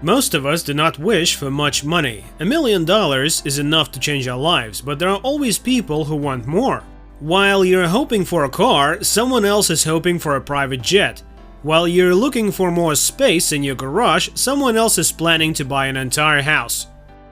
Most of us do not wish for much money. $1 million is enough to change our lives, but there are always people who want more. While you're hoping for a car, someone else is hoping for a private jet. While you're looking for more space in your garage, someone else is planning to buy an entire house.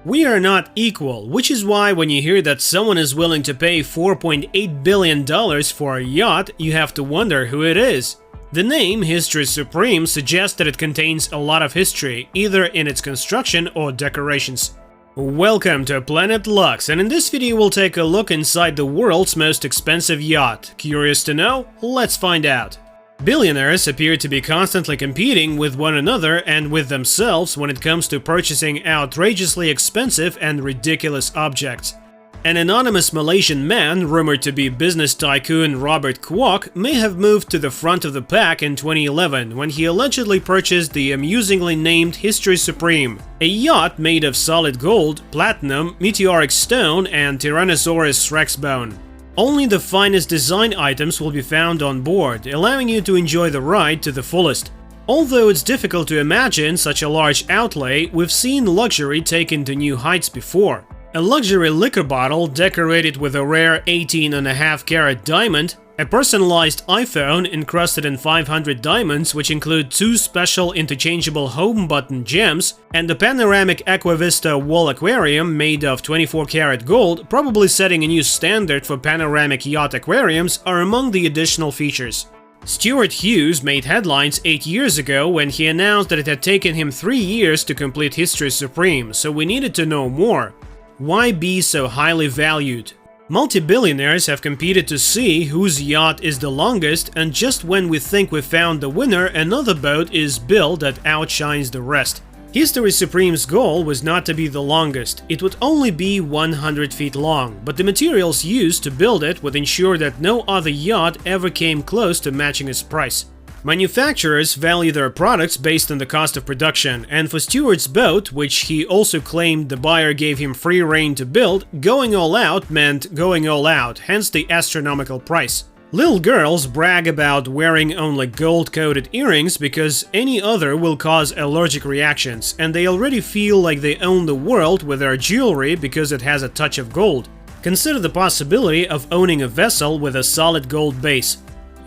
We are not equal, which is why when you hear that someone is willing to pay $4.8 billion for a yacht, you have to wonder who it is. The name History Supreme suggests that it contains a lot of history, either in its construction or decorations. Welcome to Planet Lux, and in this video we'll take a look inside the world's most expensive yacht. Curious to know? Let's find out. Billionaires appear to be constantly competing with one another and with themselves when it comes to purchasing outrageously expensive and ridiculous objects. An anonymous Malaysian man, rumored to be business tycoon Robert Kwok, may have moved to the front of the pack in 2011 when he allegedly purchased the amusingly named History Supreme, a yacht made of solid gold, platinum, meteoric stone, and Tyrannosaurus rex bone. Only the finest design items will be found on board, allowing you to enjoy the ride to the fullest. Although it's difficult to imagine such a large outlay, we've seen luxury taken to new heights before. A luxury liquor bottle decorated with a rare 18.5 carat diamond, a personalized iPhone encrusted in 500 diamonds which include 2 special interchangeable home button gems, and a panoramic Aquavista wall aquarium made of 24 karat gold, probably setting a new standard for panoramic yacht aquariums, are among the additional features. Stuart Hughes made headlines 8 years ago when he announced that it had taken him 3 years to complete History Supreme, so we needed to know more. Why be so highly valued? Multi-billionaires have competed to see whose yacht is the longest, and just when we think we found the winner, another boat is built that outshines the rest. History Supreme's goal was not to be the longest, it would only be 100 feet long, but the materials used to build it would ensure that no other yacht ever came close to matching its price. Manufacturers value their products based on the cost of production, and for Stuart's boat, which he also claimed the buyer gave him free rein to build, going all out meant going all out, hence the astronomical price. Little girls brag about wearing only gold-coated earrings because any other will cause allergic reactions, and they already feel like they own the world with their jewelry because it has a touch of gold. Consider the possibility of owning a vessel with a solid gold base.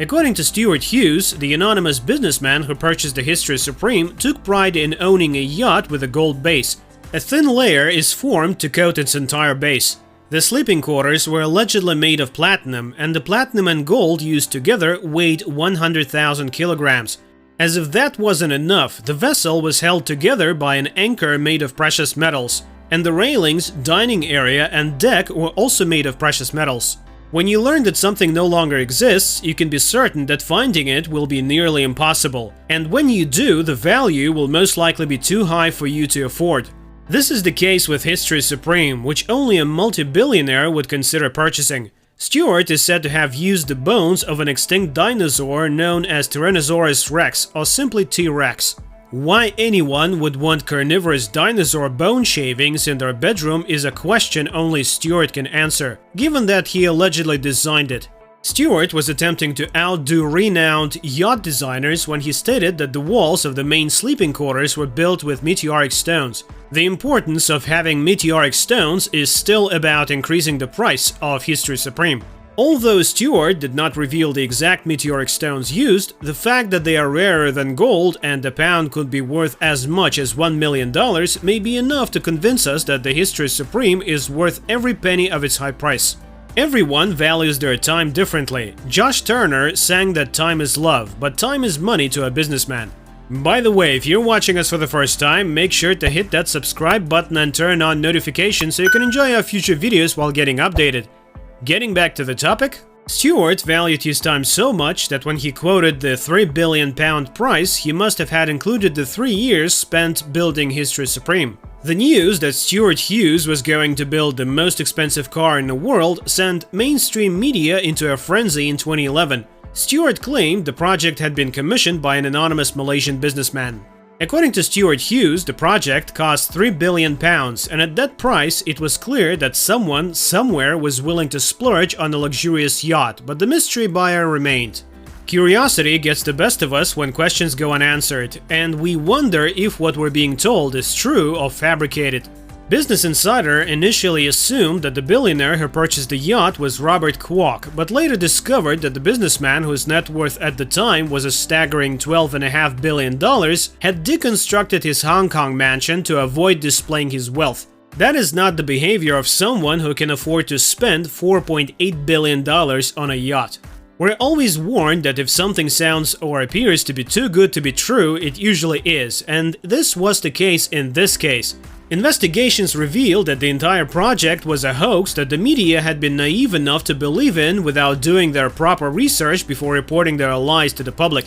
According to Stuart Hughes, the anonymous businessman who purchased the History Supreme took pride in owning a yacht with a gold base. A thin layer is formed to coat its entire base. The sleeping quarters were allegedly made of platinum, and the platinum and gold used together weighed 100,000 kilograms. As if that wasn't enough, the vessel was held together by an anchor made of precious metals, and the railings, dining area, and deck were also made of precious metals. When you learn that something no longer exists, you can be certain that finding it will be nearly impossible, and when you do, the value will most likely be too high for you to afford. This is the case with History Supreme, which only a multi-billionaire would consider purchasing. Stuart is said to have used the bones of an extinct dinosaur known as Tyrannosaurus rex, or simply T-Rex. Why anyone would want carnivorous dinosaur bone shavings in their bedroom is a question only Stuart can answer, given that he allegedly designed it. Stuart was attempting to outdo renowned yacht designers when he stated that the walls of the main sleeping quarters were built with meteoric stones. The importance of having meteoric stones is still about increasing the price of History Supreme. Although Stuart did not reveal the exact meteoric stones used, the fact that they are rarer than gold and a pound could be worth as much as $1 million may be enough to convince us that the History Supreme is worth every penny of its high price. Everyone values their time differently. Josh Turner sang that time is love, but time is money to a businessman. By the way, if you're watching us for the first time, make sure to hit that subscribe button and turn on notifications so you can enjoy our future videos while getting updated. Getting back to the topic, Stuart valued his time so much that when he quoted the £3 billion price, he must have had included the 3 years spent building History Supreme. The news that Stuart Hughes was going to build the most expensive car in the world sent mainstream media into a frenzy in 2011. Stuart claimed the project had been commissioned by an anonymous Malaysian businessman. According to Stuart Hughes, the project cost £3 billion, and at that price it was clear that someone, somewhere was willing to splurge on a luxurious yacht, but the mystery buyer remained. Curiosity gets the best of us when questions go unanswered, and we wonder if what we're being told is true or fabricated. Business Insider initially assumed that the billionaire who purchased the yacht was Robert Kwok, but later discovered that the businessman whose net worth at the time was a staggering $12.5 billion had deconstructed his Hong Kong mansion to avoid displaying his wealth. That is not the behavior of someone who can afford to spend $4.8 billion on a yacht. We're always warned that if something sounds or appears to be too good to be true, it usually is, and this was the case in this case. Investigations revealed that the entire project was a hoax that the media had been naive enough to believe in without doing their proper research before reporting their lies to the public.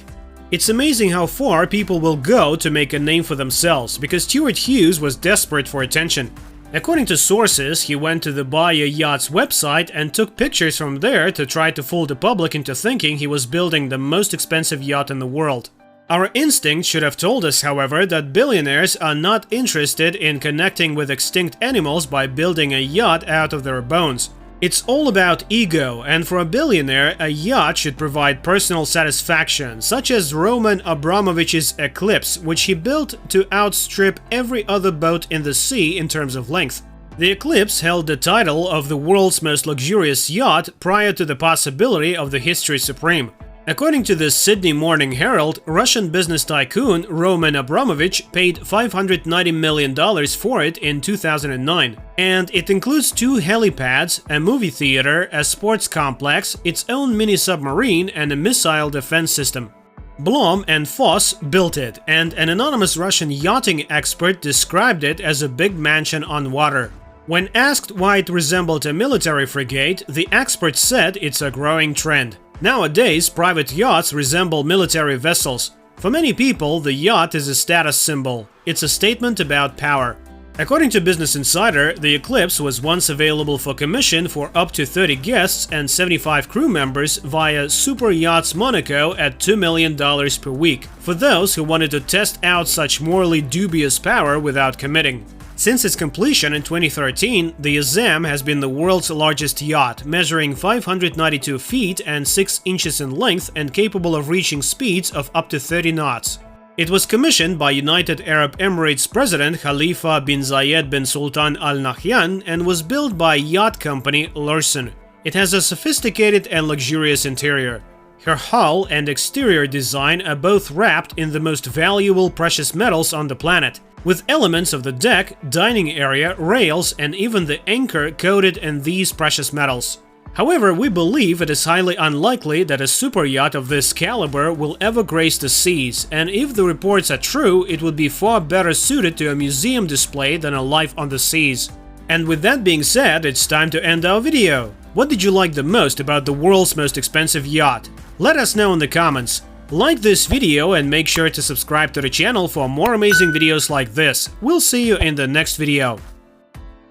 It's amazing how far people will go to make a name for themselves, because Stuart Hughes was desperate for attention. According to sources, he went to the Buy a Yachts website and took pictures from there to try to fool the public into thinking he was building the most expensive yacht in the world. Our instinct should have told us, however, that billionaires are not interested in connecting with extinct animals by building a yacht out of their bones. It's all about ego, and for a billionaire, a yacht should provide personal satisfaction, such as Roman Abramovich's Eclipse, which he built to outstrip every other boat in the sea in terms of length. The Eclipse held the title of the world's most luxurious yacht prior to the possibility of the History Supreme. According to the Sydney Morning Herald, Russian business tycoon Roman Abramovich paid $590 million for it in 2009, and it includes 2 helipads, a movie theater, a sports complex, its own mini-submarine, and a missile defense system. Blom and Foss built it, and an anonymous Russian yachting expert described it as a big mansion on water. When asked why it resembled a military frigate, the expert said it's a growing trend. Nowadays, private yachts resemble military vessels. For many people, the yacht is a status symbol. It's a statement about power. According to Business Insider, the Eclipse was once available for commission for up to 30 guests and 75 crew members via Super Yachts Monaco at $2 million per week, for those who wanted to test out such morally dubious power without committing. Since its completion in 2013, the Azam has been the world's largest yacht, measuring 592 feet and 6 inches in length and capable of reaching speeds of up to 30 knots. It was commissioned by United Arab Emirates President Khalifa bin Zayed bin Sultan Al Nahyan and was built by yacht company Lursen. It has a sophisticated and luxurious interior. Her hull and exterior design are both wrapped in the most valuable precious metals on the planet, with elements of the deck, dining area, rails, and even the anchor coated in these precious metals. However, we believe it is highly unlikely that a super yacht of this caliber will ever grace the seas, and if the reports are true, it would be far better suited to a museum display than a life on the seas. And with that being said, it's time to end our video. What did you like the most about the world's most expensive yacht? Let us know in the comments. Like this video and make sure to subscribe to the channel for more amazing videos like this. We'll see you in the next video.